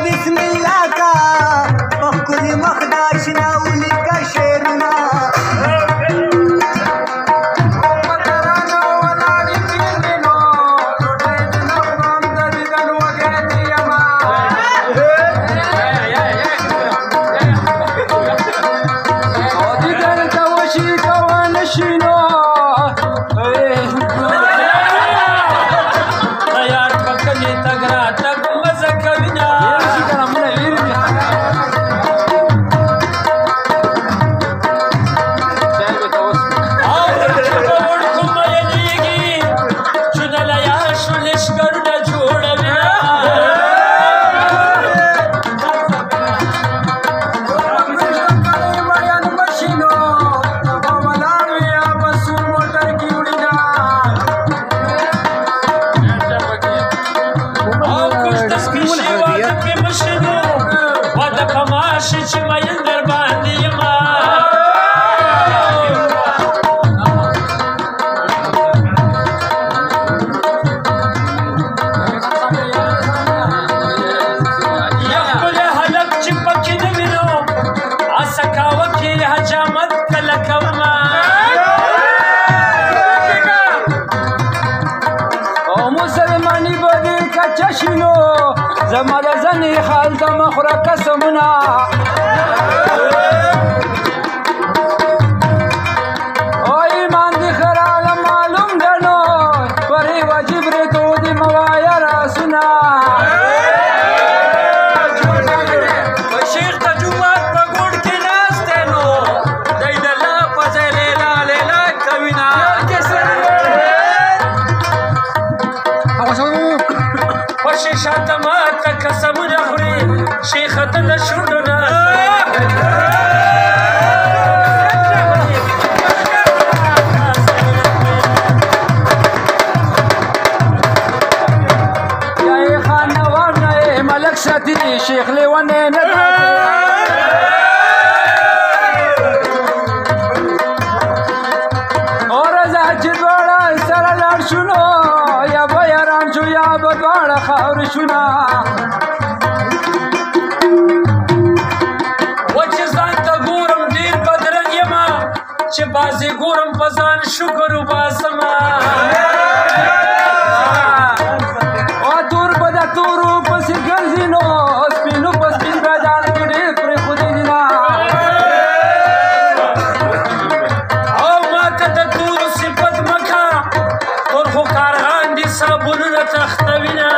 بسم الله کا پخکلی مخداشنا اولی کا شیرنا زما د زنې خال د مخوره قسمونه او ایمان دې خراله معلوم ګڼو پرې واجب ریتو دې موایا راسونه شیخ د جومات په ګوډ کې ناست دی نو دی د الله په ځای لیلا لیلا کوي نه خوشي شاته ماته قسمونه خوري شیخه ته د شونډو نه یا یې خانوار نه یې ملک ساتي شیخ لیونی نه او رضا چې دواړه سره لاړ شو نو یا به یاران شو یا به دواړه خاورې شو نه چې بازي ګورم په ځان شکر وباسمه او تور به د تورو پسې ګرځي نو سپینو په سپین بادار کې ډېر پرېښودی دي نه او ماته د تورو صفت مه که تور خو کارغان دي صابونونه تختوي نه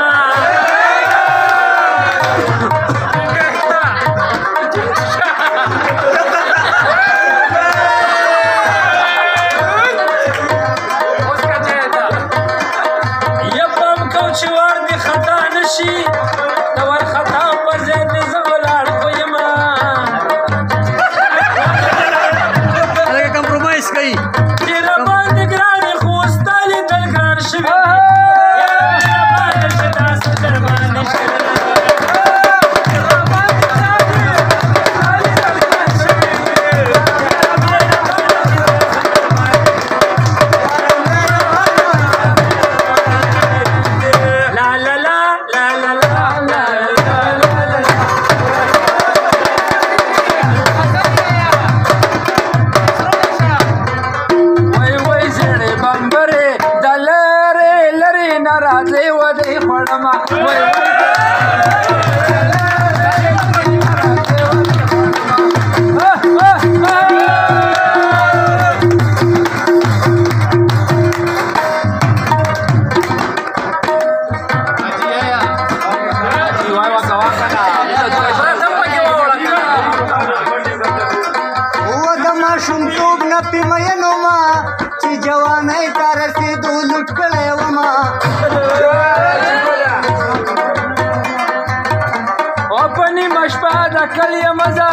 کلی مزه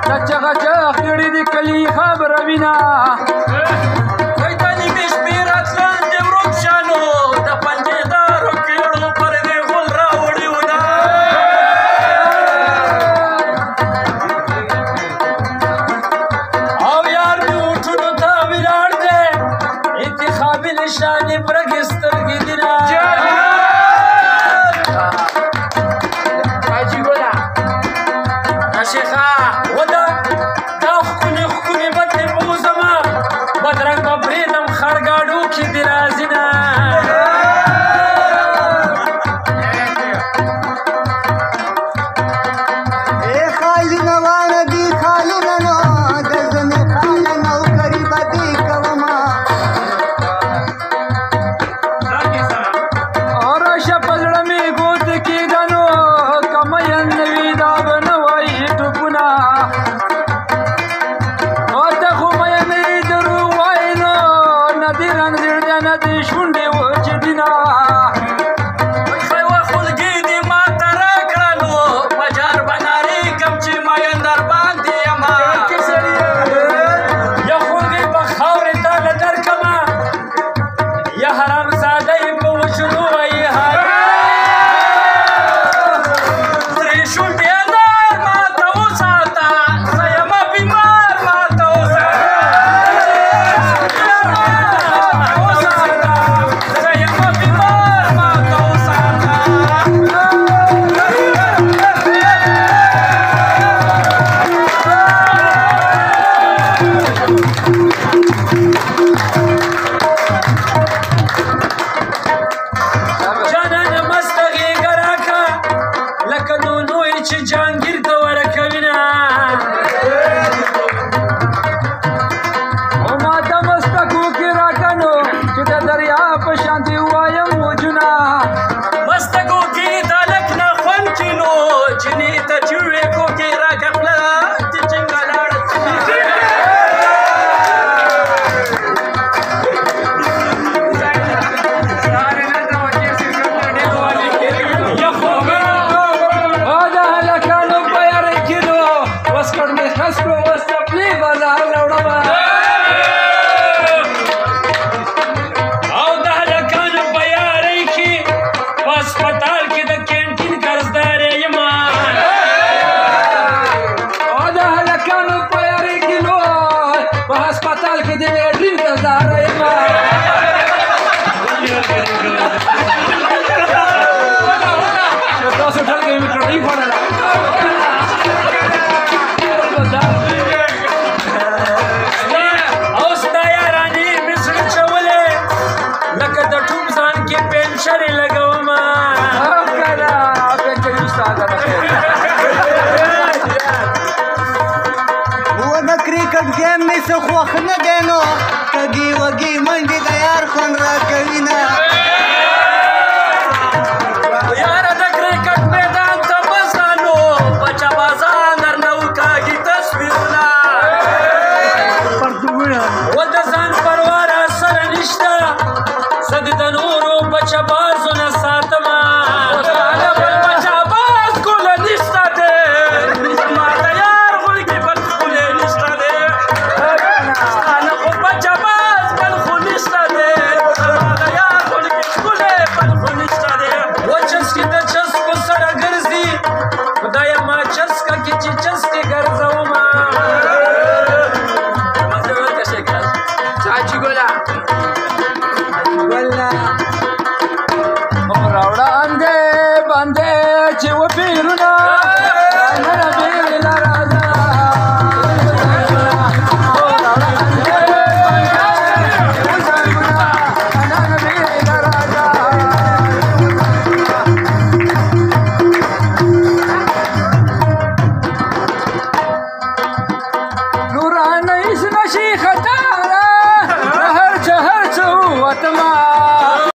د چغچغ کړي دي کلی خبره وینا وای د نیمې شپې راتلل د ورک شانو د پنجېدارو کېړو پر دې غول راوړي ونا او یار مې اوټونو ته ولاړ دی انتخابي نشانې برګې سترګې دي نه حاجي ګله شونډې ماته وساته زه یم بیمار ماته وساته زه یم بیمار ماته وساته چې جهانګیر ته ورکوینه او ما ته مستکو کې راکنو چې د دریا په شانتې وایم موجونه مستکو کې د هلک نه خوند کینو جینې ته چې وې کوکې راکه خوله چې څنګه لاړه ګیم مې څه خوښ نه دی نو کږي وږي منډې د یار خوند راکوي نه یاره د کرکټ میدان ته بزانو بچه بازان درنه وکاږي تصویرونه و د ځان پروا را سره نشته زه د نورو بچه بازونه ساتمه ستا بل بچه باز ګله نشته دی زما د یار غوږې بل ښکلی نشته دی ستا نه خو بچه باز بل خو نشته دی زما د یار غوږې ښکلی بل خو نشته دی و چسکې د چسکو سره ګرځي خدایه ما چسکه کې چې چسکې ګرځومه چاچی ګله راوړه اندې باندې چې و پیرونه